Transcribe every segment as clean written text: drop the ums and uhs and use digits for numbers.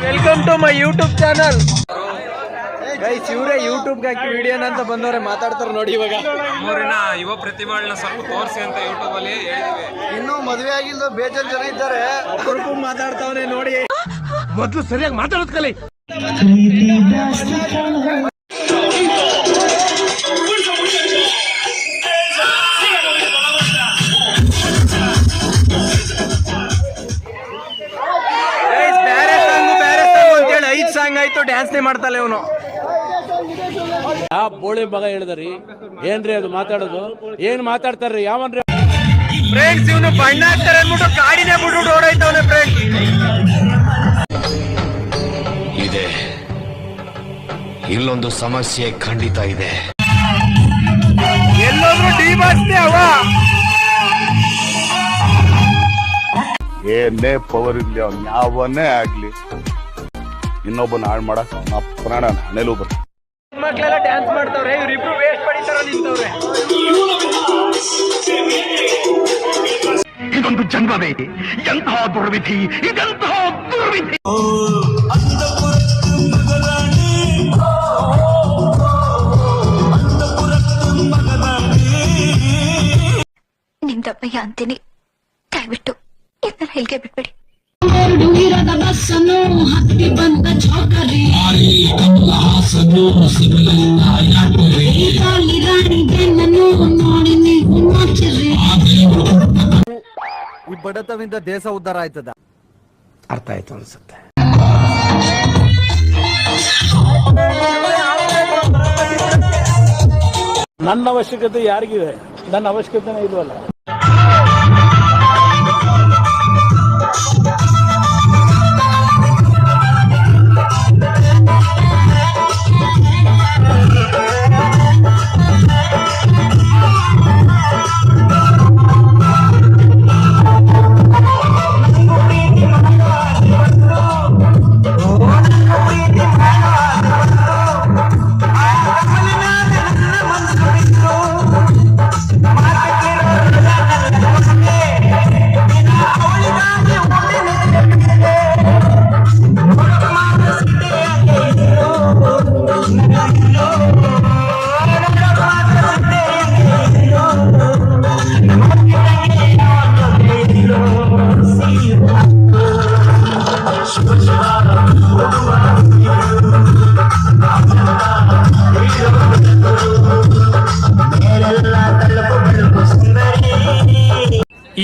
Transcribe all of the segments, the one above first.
Welcome to my YouTube channel. Guys ಇವರೇ ಯೂಟ್ಯೂಬ್ಗೆ ಹಾಕಿ ವಿಡಿಯೋನ ಅಂತ ಬಂದವ್ರೆ ಮಾತಾಡ್ತಾರೆ ನೋಡಿ. ಇವಾಗ ಮೂರಿನ ಯುವ ಪ್ರತಿಭೆಗಳನ್ನ ಸ್ವಲ್ಪ ತೋರಿಸಿ ಅಂತ ಯೂಟ್ಯೂಬ್ ಅಲ್ಲಿ ಹೇಳಿದ್ವಿ. ಇನ್ನೂ ಮದುವೆ ಆಗಿಲ್ಲ ಬೇಜಾನ್ ಜನ ಇದ್ದಾರೆ. ಒಬ್ಬರಿಗೂ ಮಾತಾಡ್ತಾವನೆ ನೋಡಿ. ಮೊದಲು ಸರಿಯಾಗಿ ಮಾತಾಡೋದ್ ಕಲಿ. ಸಾಂಗ್ ಆಯ್ತು, ಡ್ಯಾನ್ಸ್ ಮಾಡ್ತಾಳೆ ಇವನು. ಯಾವ ಬೋಳಿ ಮಗ ಹೇಳಿದ್ರಿ ಏನ್ರಿ ಅದು ಮಾತಾಡೋದು? ಏನ್ ಮಾತಾಡ್ತಾರ್ರಿ ಯಾವನ್ರಿ? ಫ್ರೆಂಡ್ಸ್ ಇವನು ಬಣ್ಣ ಹಾಕ್ತಾರೆ ಅಂದ್ಬಿಟ್ಟು ಗಾಡಿನೇ ಬಿಟ್ಬಿಟ್ಟು ಓಡಾಯ್ತವನೆ. ಫ್ರೆಂಡ್ಸ್ ಇದೆ, ಇಲ್ಲೊಂದು ಸಮಸ್ಯೆ ಖಂಡಿತ ಇದೆ. ಎಲ್ಲೋದ್ರು ಡಿಬಾಸ್ನೇ ಅವ. ಏನೇ ಪವರ್ ಇರ್ಲಿ ಅವ್ನು ಯಾವನ್ನೇ ಆಗ್ಲಿ, ಇನ್ನೊಬ್ಬನ ಹಾಳು ಮಾಡಕ್ ಅವನ ಪ್ರಾಣ ಹಣೆಲೂ ಬರ್ತದೆ. ಮಕ್ಕಳೆಲ್ಲ ಡ್ಯಾನ್ಸ್ ಮಾಡ್ತಾವ್ರೆ, ಇವ್ರಿಬ್ರು ವೇಸ್ಟ್ ಪಡಿತಾರ ನಿಂತವ್ರೆ. ಇದೊಂದು ಜನ್ಮವೇ, ಎಂತಹ ದುರ್ವಿಧಿ, ಇದೆಂತಹ ದುರ್ವಿಧಿ. ನಿಮ್ದಪ್ಪಯ್ಯ ಅಂತೀನಿ, ದಯವಿಟ್ಟು ಇದನ್ನ ಇಲ್ಲಿಗೆ ಬಿಟ್ಬಿಡಿ. ಬಸ್ಸನ್ನು ಹತ್ತಿ ಬಂದ ಚೌಕರಿ ನೋಡಿ ನೀವು ನಾಚಿರಿ. ಈ ಬಡತವಿಂದ ದೇಶ ಉದ್ಧಾರ ಆಯ್ತದ. ಅರ್ಥ ಆಯ್ತು ಅನ್ಸುತ್ತೆ. ನನ್ನ ಅವಶ್ಯಕತೆ ಯಾರಿಗಿದೆ? ನನ್ನ ಅವಶ್ಯಕತೆನೇ ಇಲ್ವಲ್ಲ.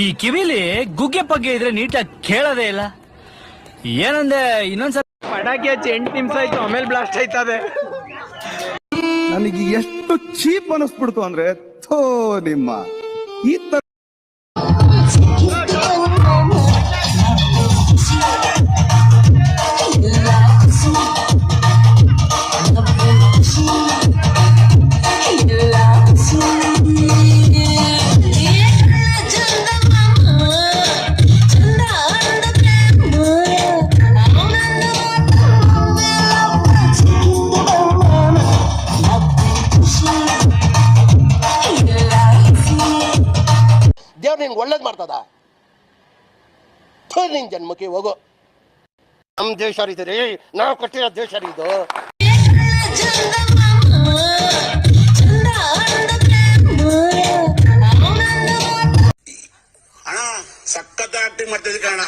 ಈ ಕಿವಿಲಿ ಗುಗ್ಗೆ ಪಗ್ಗೆ ಇದ್ರೆ ನೀಟಾಗಿ ಕೇಳೋದೇ ಇಲ್ಲ. ಏನಂದೆ ಇನ್ನೊಂದ್ಸಲ ಪಟಾಕಿ ಹಚ್ಚಿ 8 ನಿಮಿಷ ಆಯ್ತು, ಆಮೇಲೆ ಬ್ಲಾಸ್ಟ್ ಆಯ್ತದೆ. ನನಗೆ ಎಷ್ಟು ಚೀಪ್ ಅನಿಸ್ಬಿಡ್ತು ಅಂದ್ರೆ, ಥೋ ನಿಮ್ಮ ಈ ತರ ದೇವ್ರು ನಿನ್ಗೆ ಒಳ್ಳೇದು ಮಾಡ್ತದ? ನಿನ್ ಜನ್ಮಕ್ಕೆ ಹೋಗೋ. ನಮ್ ದೇಶ ರೀ, ನಾವು ಕಟ್ಟಿರೋ ದೇಶ ಇದು. ಅಣ್ಣ ಸಖತ್ ಆಕ್ಟಿಂಗ್ ಮಾಡ್ತಿದ್ದೆ ಕಣ.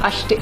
ಅಷ್ಟೇ.